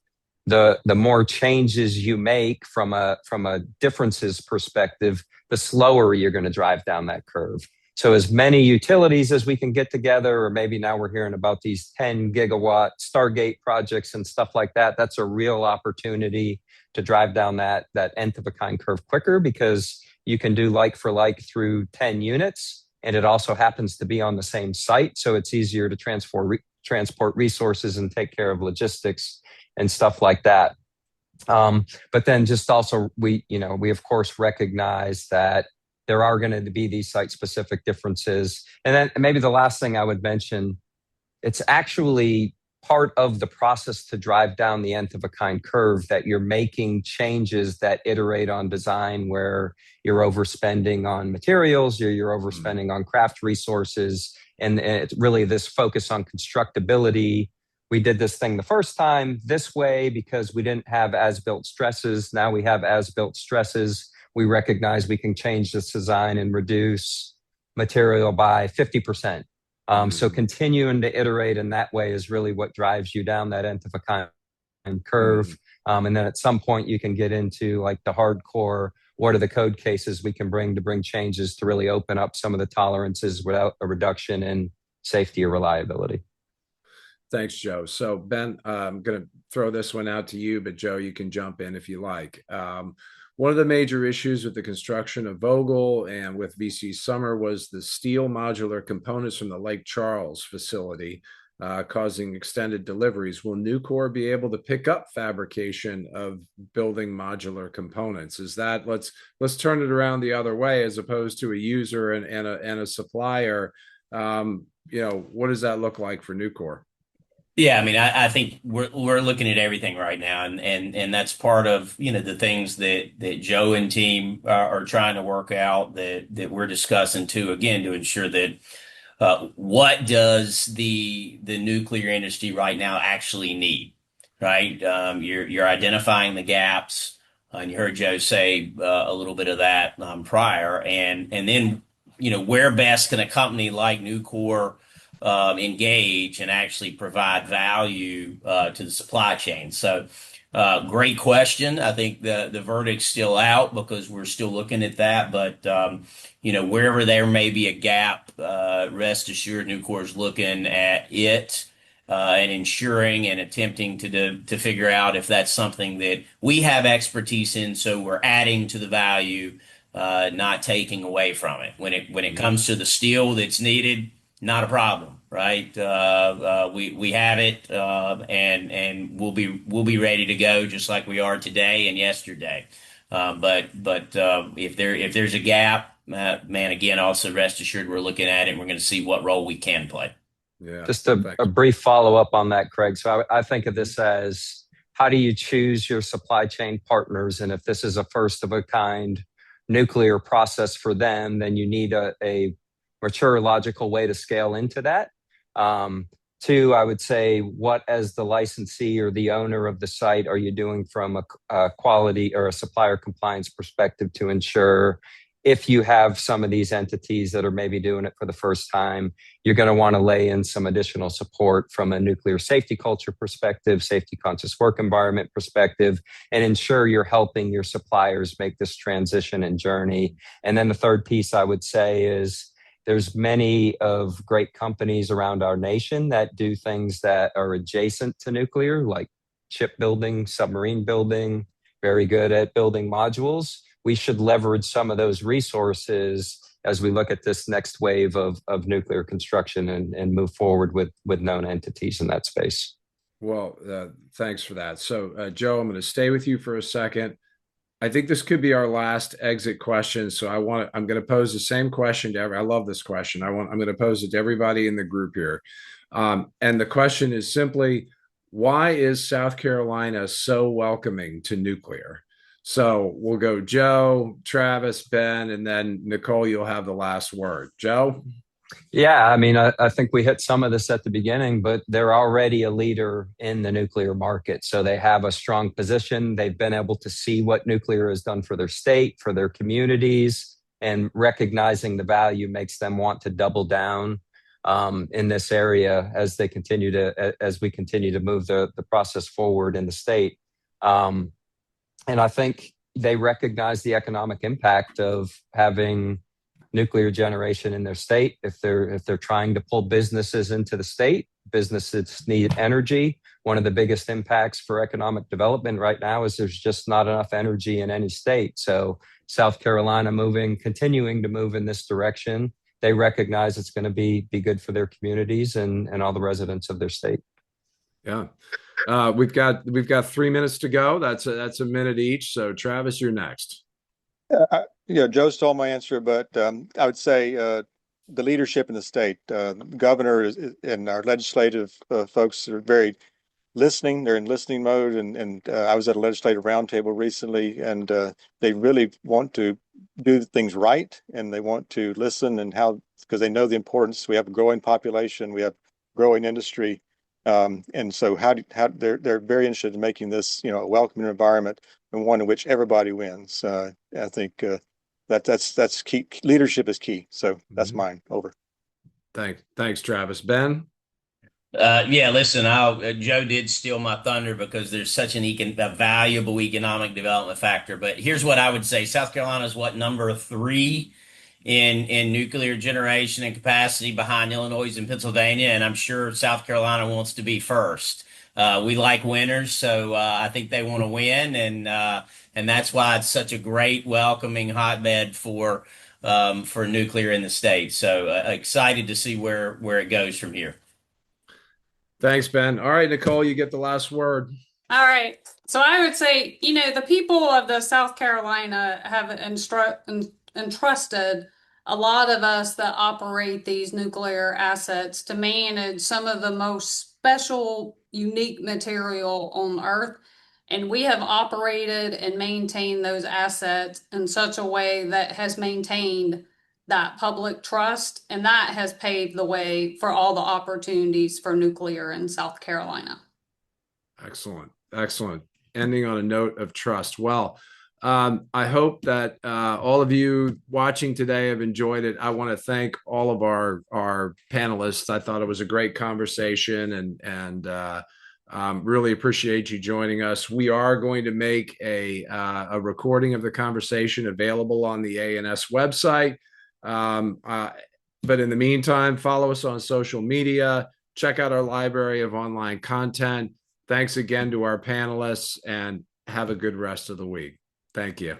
The more changes you make from a differences perspective, the slower you're going to drive down that curve. So as many utilities as we can get together, or maybe now we're hearing about these 10 gigawatt Stargate projects and stuff like that, that's a real opportunity to drive down that nth of a kind curve quicker, because you can do like for like through 10 units, and it also happens to be on the same site. So it's easier to transport resources and take care of logistics and stuff like that. But then just also, we of course recognize that there are going to be these site specific differences. And then maybe the last thing I would mention, it's actually part of the process to drive down the nth of a kind curve that you're making changes that iterate on design, where you're overspending on materials, you're overspending on craft resources, and it's really this focus on constructability. We did this thing the first time this way because we didn't have as-built stresses. Now we have as-built stresses. We recognize we can change this design and reduce material by 50%. So continuing to iterate in that way is really what drives you down that nth of a kind curve. And then at some point you can get into like the hardcore, what are the code cases we can bring to bring changes to really open up some of the tolerances without a reduction in safety or reliability. Thanks, Joe. So Ben, I'm going to throw this one out to you, but Joe, you can jump in if you like. One of the major issues with the construction of Vogtle and with VC Summer was the steel modular components from the Lake Charles facility, causing extended deliveries. Will Nucor be able to pick up fabrication of building modular components? Is that, let's turn it around the other way, as opposed to a user and a supplier. What does that look like for Nucor? Yeah, I mean, I think we're looking at everything right now, and that's part of the things that Joe and team are trying to work out, that we're discussing too, again, to ensure that what does the nuclear industry right now actually need, right? You're identifying the gaps, and you heard Joe say a little bit of that prior, and then where best can a company like Nucor engage and actually provide value to the supply chain. So great question. I think the verdict's still out because we're still looking at that. But, wherever there may be a gap, rest assured Nucor's looking at it and ensuring and attempting to figure out if that's something that we have expertise in, so we're adding to the value, not taking away from it. When it comes to the steel that's needed, not a problem, right? We have it, and we'll be ready to go just like we are today and yesterday. But if there's a gap, man, again, also rest assured we're looking at it and we're going to see what role we can play. Yeah. Just a brief follow up on that, Craig. So I think of this as, how do you choose your supply chain partners? And if this is a first of a kind nuclear process for them, then you need a mature, logical way to scale into that. Two, I would say, what as the licensee or the owner of the site are you doing from a quality or a supplier compliance perspective to ensure, if you have some of these entities that are maybe doing it for the first time, you're going to want to lay in some additional support from a nuclear safety culture perspective, safety conscious work environment perspective, and ensure you're helping your suppliers make this transition and journey. And then the third piece I would say is, there's many of great companies around our nation that do things that are adjacent to nuclear, like shipbuilding, submarine building, very good at building modules. We should leverage some of those resources as we look at this next wave of nuclear construction and move forward with known entities in that space. Well, thanks for that. So, Joe, I'm going to stay with you for a second. I think this could be our last exit question. So I'm going to pose the same question to I love this question. I'm going to pose it to everybody in the group here. And the question is simply, why is South Carolina so welcoming to nuclear? So we'll go Joe, Travis, Ben, and then Nicole, you'll have the last word. Joe? Yeah, I mean, I think we hit some of this at the beginning, but they're already a leader in the nuclear market. So they have a strong position. They've been able to see what nuclear has done for their state, for their communities, and recognizing the value makes them want to double down in this area as we continue to move the process forward in the state. And I think they recognize the economic impact of having nuclear generation in their state. If they're trying to pull businesses into the state, businesses need energy. One of the biggest impacts for economic development right now is there's just not enough energy in any state. So South Carolina continuing to move in this direction, they recognize it's going to be good for their communities and all the residents of their state. Yeah. We've got 3 minutes to go. That's a minute each. So Travis, you're next. Joe stole my answer, but I would say the leadership in the state, the governor and our legislative folks are very listening. They're in listening mode, and I was at a legislative roundtable recently, and they really want to do things right, and they want to listen because they know the importance. We have a growing population, we have growing industry, and so how they're very interested in making this a welcoming environment and one in which everybody wins. I think that's key. Leadership is key. So that's mine. Over. Thanks, Travis. Ben? Yeah, listen, Joe did steal my thunder because there's such a valuable economic development factor. But here's what I would say. South Carolina is number 3 in nuclear generation and capacity, behind Illinois and Pennsylvania. And I'm sure South Carolina wants to be first. We like winners, so I think they want to win, and that's why it's such a great welcoming hotbed for nuclear in the state. So excited to see where it goes from here. Thanks, Ben. All right, Nicole, you get the last word. All right. So I would say, the people of the South Carolina have entrusted a lot of us that operate these nuclear assets to manage some of the most special, unique material on Earth. And we have operated and maintained those assets in such a way that has maintained that public trust, and that has paved the way for all the opportunities for nuclear in South Carolina. Excellent. Ending on a note of trust. Well, I hope that all of you watching today have enjoyed it. I want to thank all of our panelists. I thought it was a great conversation, and really appreciate you joining us. We are going to make a recording of the conversation available on the ANS website. But in the meantime, follow us on social media. check out our library of online content. Thanks again to our panelists, and have a good rest of the week. Thank you.